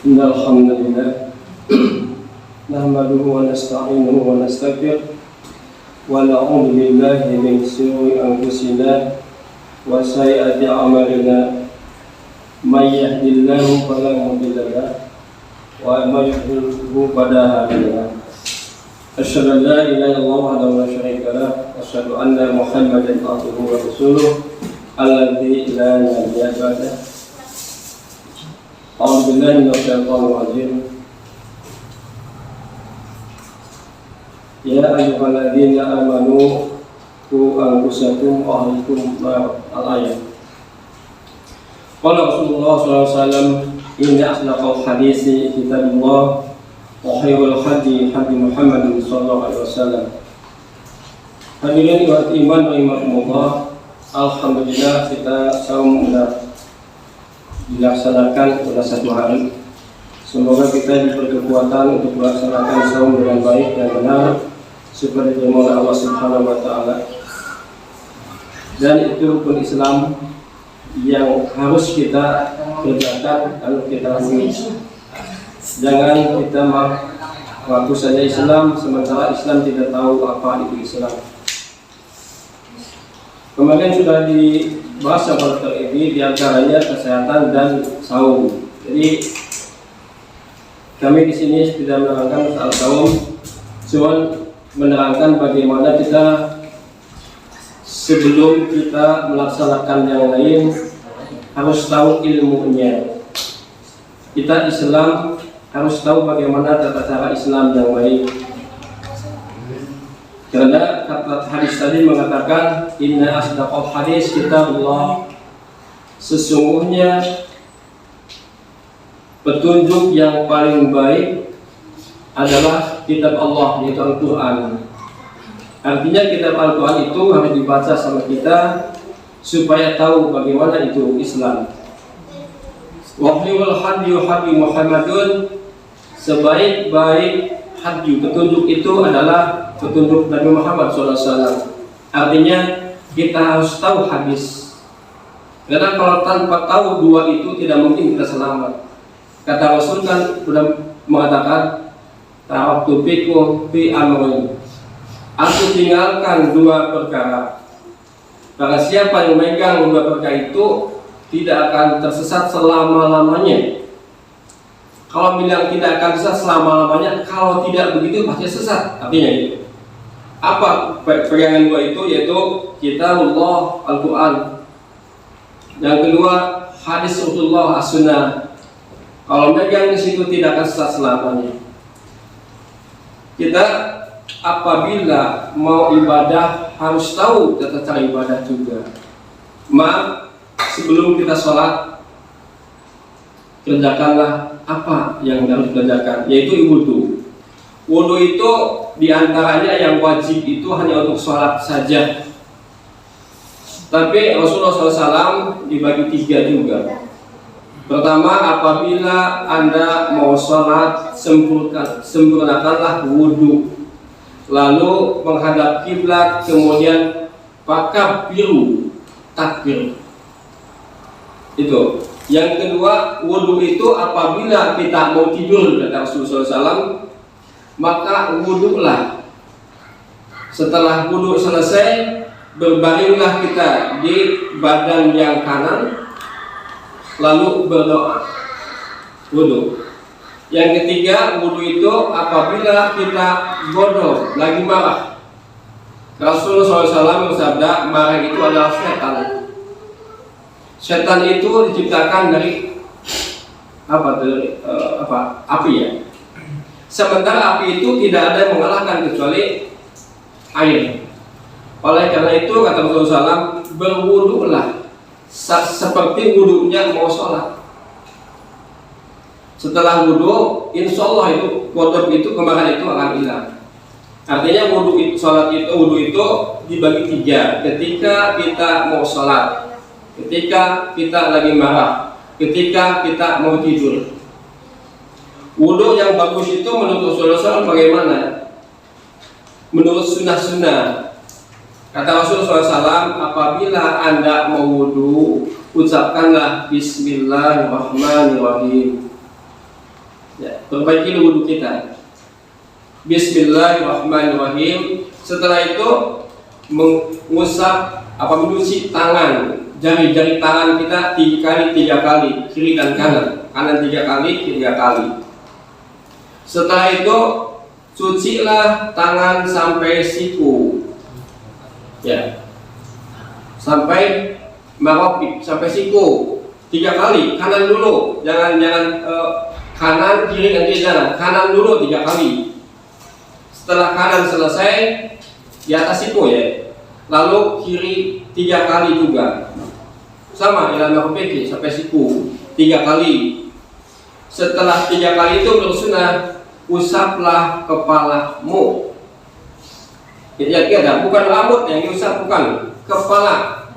Innal hamdalillah nahmaduhu wa nasta'inuhu wa nastaghfiruh wa na'udzu billahi min shururi anfusina wa sayyiati a'malina may yahdihillahu fala mudilla lahu wa may yudlilhu fala hadiya lahu. Asyhadu an la ilaha illallah wahdahu la syarika lahu wa asyhadu anna Muhammadan abduhu wa rasuluh alladzi la nabiyya ba'dahu. A'udzu billahi minasyaitonir rajim. Ya ayyuhalladzina amanu qu anfusakum wa ahlikum al-ayat. Qala Rasulullah sallallahu alaihi wasallam, inna asdaqal hadisi kitabullah wa khairul hadi hadi Muhammadin sallallahu alaihi wasallam. Hadirin wa iman rahimakumullah, alhamdulillah kita saum dilaksanakan pada satu hari. Semoga kita diberi kekuatan untuk melaksanakan saum dengan baik dan benar seperti firman Allah Subhanahu wa taala. Dan itu rukun Islam yang harus kita kerjakan dan kita lakukan. Jangan kita mengaku saja Islam sementara Islam tidak tahu apa itu Islam. Kemarin sudah dibahas pada ini, diantaranya kesehatan dan saum. Jadi kami di sini tidak menerangkan soal saum, cuma menerangkan bagaimana kita sebelum kita melaksanakan yang lain harus tahu ilmunya. Kita Islam harus tahu bagaimana tata cara Islam yang baik. Karena kata hadis tadi mengatakan inna asdaqal hadis kitabullah, sesungguhnya petunjuk yang paling baik adalah kitab Allah, yaitu Al-Quran. Artinya kitab Al-Quran itu harus dibaca sama kita supaya tahu bagaimana itu Islam. Wa khairul hadi hadi Muhammadun, sebaik-baik hadi petunjuk itu adalah petunjuk Nabi Muhammad SAW. Artinya kita harus tahu hadis, karena kalau tanpa tahu dua itu tidak mungkin kita selamat. Kata Rasul kan sudah mengatakan taraktu fikum fi amrin, aku tinggalkan dua perkara. Karena siapa yang memegang dua perkara itu tidak akan tersesat selama-lamanya. Kalau bilang tidak akan sesat selama-lamanya, kalau tidak begitu pasti sesat. Artinya itu. Apa pegangan dua itu? Yaitu kitabullah Al-Quran. Yang kedua hadis Rasulullah As-Sunnah. Kalau megang di situ tidak akan sesat selamanya. Kita apabila mau ibadah harus tahu tata cara ibadah juga. Maaf, sebelum kita sholat kerjakanlah apa yang harus dikerjakan, yaitu wudu. Wudu itu diantaranya yang wajib itu hanya untuk sholat saja. Tapi Rasulullah SAW dibagi tiga juga. Pertama, apabila Anda mau sholat, sempurnakanlah wudu. Lalu menghadap kiblat, kemudian pakabbiru, takbir. Itu. Yang kedua, wudu itu apabila kita mau tidur, kata Rasulullah SAW, maka wudulah. Setelah wudu selesai, berbaringlah kita di badan yang kanan, lalu berdoa. Wudu. Yang ketiga, wudu itu apabila kita bodoh, lagi marah. Rasulullah SAW bersabda, marah itu adalah setan. Setan itu diciptakan dari api ya. Sementara api itu tidak ada yang mengalahkan kecuali air. Oleh karena itu kata Rasulullah SAW, berwudulah seperti wudunya mau sholat. Setelah wudu, insya Allah itu kodok itu kemarahan itu akan hilang. Artinya wudu itu, wudu itu dibagi tiga. Ketika kita mau sholat, ketika kita lagi marah, ketika kita mau tidur. Wudu yang bagus itu menurut Rasulullah SAW bagaimana? Menurut sunnah-sunnah. Kata Rasulullah SAW, apabila Anda mau wudu, ucapkanlah Bismillahirrahmanirrahim. perbaiki wudhu kita. Bismillahirrahmanirrahim. Setelah itu mengusap menyuci tangan, jari-jari tangan kita 3 kali, kiri dan kanan 3 kali, 3 kali. Setelah itu cucilah tangan sampai siku, ya, sampai merapi, sampai siku 3 kali. Kanan dulu, jangan kanan, kiri dan kiri, kanan dulu 3 kali. Setelah kanan selesai, di atas siku ya, lalu kiri 3 kali juga, sama dalam merapi sampai siku 3 kali. Setelah 3 kali itu bersunnah usaplah kepalamu. Ya, bukan rambut yang diusap, bukan kepala.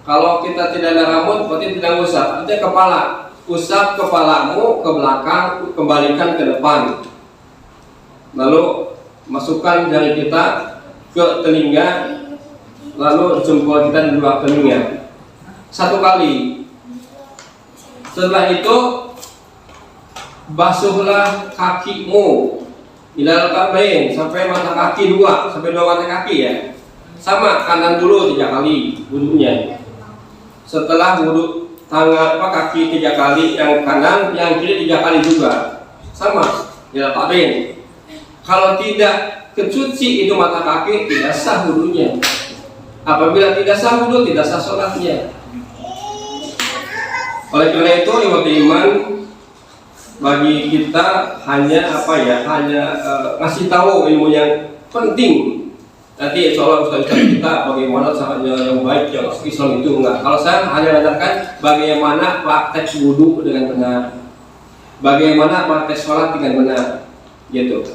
Kalau kita tidak ada rambut berarti tidak usap, itu kepala. Usap kepalamu ke belakang, kembalikan ke depan. Lalu masukkan jari kita ke telinga, lalu jempol kita di luar telinga 1 kali. Setelah itu basuhlah kakimu ilal ka'bain, sampai mata kaki 2, sampai 2 mata kaki ya. Sama, kanan dulu 3 kali wudhunya. Setelah wudhu tangan kaki 3 kali, yang kanan, yang kiri 3 kali juga. Sama, ilal ka'bain. Kalau tidak kecuci itu mata kaki, tidak sah wudhunya. Apabila tidak sah wudhu, tidak sah sholatnya. Oleh karena itu, iman bagi kita hanya ngasih tahu ilmu yang penting. Nanti insya Allah ustaz kita bagaimana caranya yang baik, yang Islam itu enggak. Kalau saya hanya mengajarkan bagaimana praktek wudhu dengan benar, bagaimana praktek sholat dengan benar, gitu.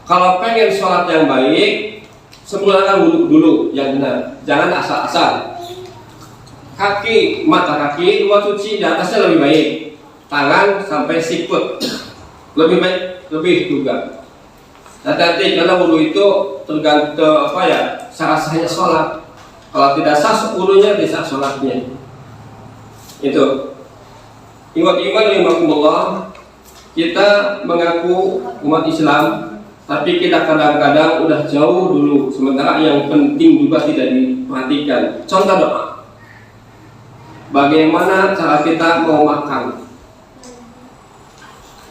Kalau pengen sholat yang baik, sempurnakan wudhu dulu yang benar, jangan asal-asal. Kaki, mata kaki 2 cuci, di atasnya lebih baik. Tangan sampai sikut lebih baik, lebih juga. Hati-hati karena wudhu itu tergantung sah-sahnya sholat. Kalau tidak sah wudhunya, tidak sah sholatnya. Itu. Iman rahimakumullah, kita mengaku umat Islam, tapi kita kadang-kadang udah jauh dulu. Sementara yang penting juga tidak diperhatikan. Contoh doa. Bagaimana cara kita mau makan?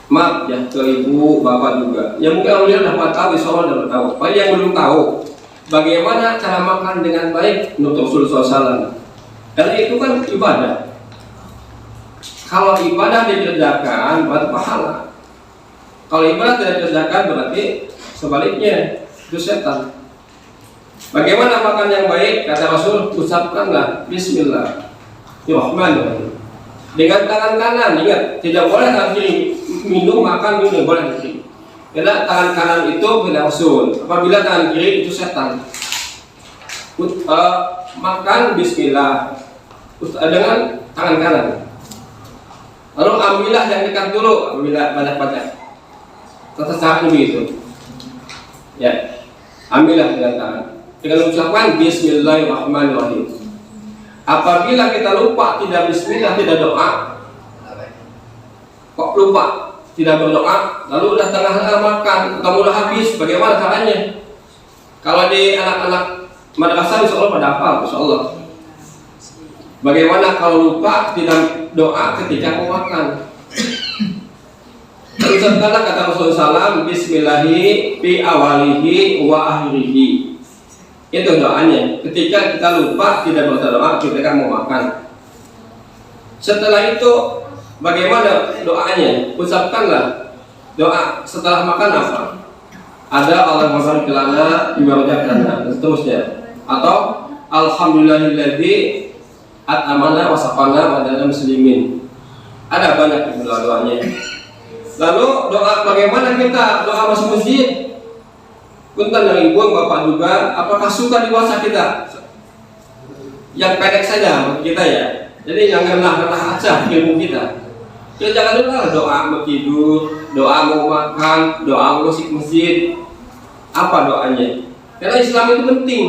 Maaf ya ke ibu bapak juga. Yang mungkin alhamdulillah dapat tahu, insyaallah dapat tahu. Bagi yang belum tahu, bagaimana cara makan dengan baik menurut Rasulullah SAW. Karena itu kan ibadah. Kalau ibadah dikerjakan berarti pahala. Kalau ibadah tidak dikerjakan berarti sebaliknya, itu setan. Bagaimana makan yang baik? Kata Rasul, ucapkanlah Bismillahirrahmanirrahim. Dengan tangan kanan, ingat, tidak boleh tangan kiri. Minum, makan, minum, boleh kiri. Karena tangan kanan itu bila Rasul. Apabila tangan kiri itu setan. Makan Bismillah dengan tangan kanan. Lalu ambillah yang dekat dulu, ambillah banyak-banyak. Tata cara begitu. Ya, ambillah dengan tangan. Dengan ucapan Bismillahirrahmanirrahim. Apabila kita lupa tidak bismillah, tidak doa, kok lupa tidak berdoa, lalu udah tengah makan, kamu udah habis, bagaimana caranya? Kalau di anak-anak madrasah insya Allah pada hafal, insya Allah. Bagaimana kalau lupa tidak doa ketika mau makan? Ucapkanlah kata Rasulullah SAW, Bismillahi fi awalihi wa akhirihi. Itu doanya. Ketika kita lupa tidak berdoa ketika mau makan. Setelah itu bagaimana doanya? Ucapkanlah doa setelah makan apa? Ada Allahumma barik lana bima razaqtana dan seterusnya. Atau Alhamdulillahilladzi at'amana wa saqana wa dana muslimin. Ada banyak doa-doanya. Lalu doa bagaimana kita doa masuk masjid? Punten dari ibu, bapak juga, apakah suka diwasa kita? Yang pendek saja bagi kita ya. Jadi janganlah aja ilmu kita. Ya jangan dulu doa mau tidur, doa mau makan, doa mau masuk masjid. Apa doanya? Karena Islam itu penting.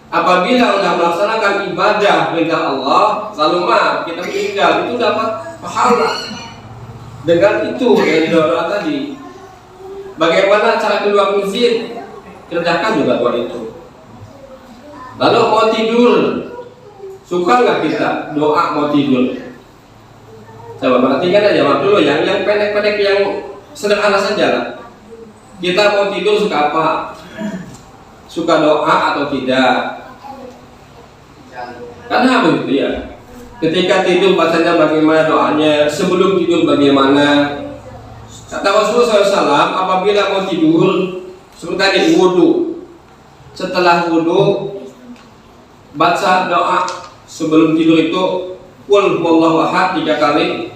Apabila sudah melaksanakan ibadah perintah Allah, lalu kita meninggal, itu dapat pahala. dengan itu yang doa tadi. Bagaimana cara keluar masjid? Kerjakan juga doa itu. Lalu mau tidur, suka nggak kita doa mau tidur? Coba perhatikan aja, jawab dulu yang pendek-pendek, yang sederhana saja lah. Kita mau tidur suka apa? Suka doa atau tidak? Karena begitu ya. Ketika tidur bacanya bagaimana doanya, sebelum tidur bagaimana. Kata Rasulullah SAW, apabila mau tidur seperti tadi wudu, setelah wudu baca doa sebelum tidur itu qul huwallahu ahad 3 kali,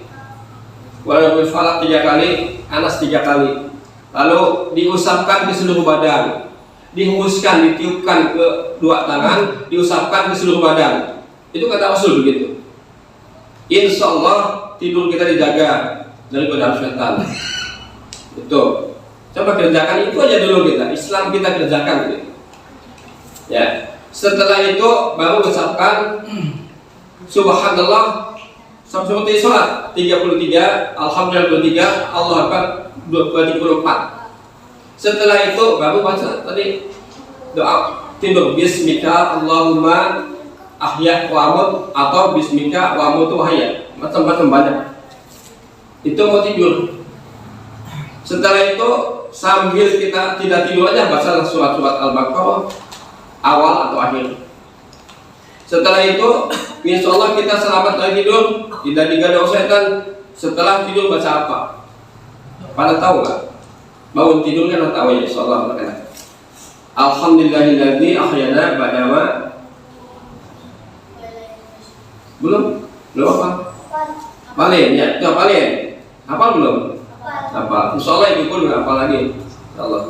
wal falaq 3 kali, anas 3 kali. Lalu diusapkan ke seluruh badan, dihembuskan, ditiupkan ke 2 tangan, diusapkan ke seluruh badan. Itu kata Rasul begitu. Insya Allah tidur kita dijaga dari godaan syaitan. Itu. Coba kerjakan itu aja dulu kita. Islam kita kerjakan gitu. Ya. Setelah itu baru ucapkan Subhanallah seperti sholat 33, Alhamdulillah 23, Allah Akbar 24. Setelah itu baru baca tadi doa tidur, Bismika Allahumma ahya wa amut, atau Bismika wa amutu wa ahya, macam-macam banyak. Itu mau tidur. Setelah itu sambil kita tidak tidur aja baca surat-surat Al-Baqarah awal atau akhir. Setelah itu insya Allah kita selamat dari tidur, tidak diganggu setan. Setelah tidur baca apa? Pada tahu nggak? Bangun tidur kan tahu ya, insya Allah. Alhamdulillahilladzi ahyana ba'dama. Belum apa? Paling ya, itu paling. Apa belum? Apa? Insya Allah itu pun nggak apa lagi. Insya Allah.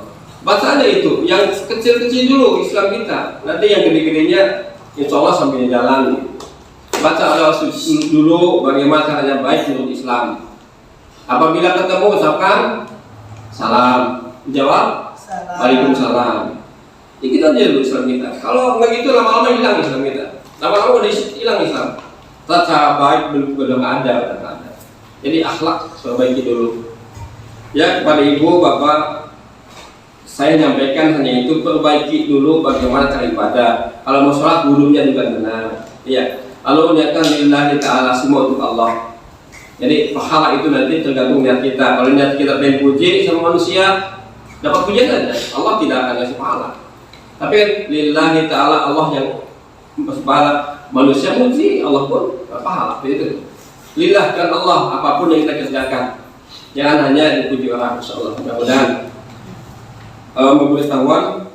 Baca aja itu, yang kecil-kecil dulu Islam kita. Nanti yang gede-gedenya insya Allah sambil jalan. Baca ada dulu bagaimana caranya baik menurut Islam. Apabila ketemu ucapkan salam, jawab waalaikumsalam. Ya kita aja dulu Islam kita. Kalau nggak gitu lama-lama hilang Islam kita. Lama-lama udah hilang Islam. Cara baik belum ada. Jadi akhlak perbaiki dulu. Ya, kepada ibu bapak saya nyampaikan hanya itu, perbaiki dulu bagaimana cara ibadah. Kalau mau sholat wudunya juga benar. Iya. Lalu niatkan lillahi ta'ala, semua untuk Allah. Jadi pahala itu nanti tergantung niat kita. Kalau niat kita pengen puji sama manusia, dapat pujian saja. Allah tidak akan kasih pahala. Tapi lillahi ta'ala, Allah yang kasih pahala. Manusia puji, Allah pun pahala. Itu. Lillah kan Allah, apapun yang kita kerjakan. Jangan hanya dipuji orang, insyaallah. Mudah-mudahan pengetahuan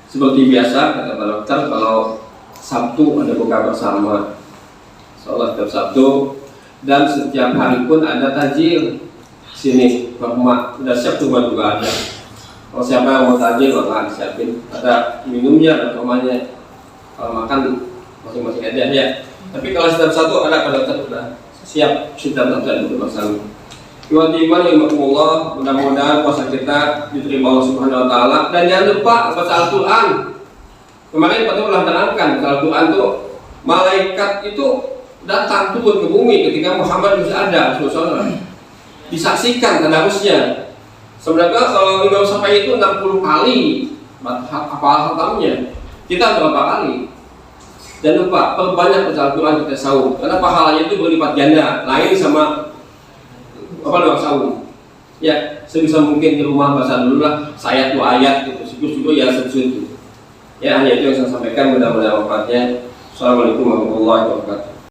seperti biasa kata Pak Dokter, kalau Sabtu ada buka bersama, insyaallah setiap Sabtu, dan setiap hari pun ada tajil sini. Bapak udah siap tuh juga ada. Kalau siapa yang mau tajil maka disiapin, ada minumnya, ada rumahnya. Kalau makan masing-masing aja ya. Tapi kalau setiap satu ada Pak Dokter sudah siap sudah terjadi bersama. Iman ilmuullah, mudah-mudahan puasa kita diterima Allah Subhanahu wa taala, dan jangan lupa baca Al-Qur'an. Kemarin Pak telah terangkan Al-Qur'an itu malaikat itu datang turun ke bumi ketika Muhammad masih ada, Rasulullah. Disaksikan tadarusnya. Sebenarnya kalau Imam Syafi'i itu 60 kali hafal hatamnya. Kita berapa kali? Jangan lupa perbanyak baca Al-Qur'an kita sahur, karena pahalanya itu berlipat ganda, lain sama doa sahur. Ya, sebisa mungkin di rumah baca dulu lah, saya 2 ayat gitu, syukur-syukur ya segitu. Ya, hanya itu yang saya sampaikan, mudah-mudahan manfaatnya. Assalamualaikum warahmatullahi wabarakatuh.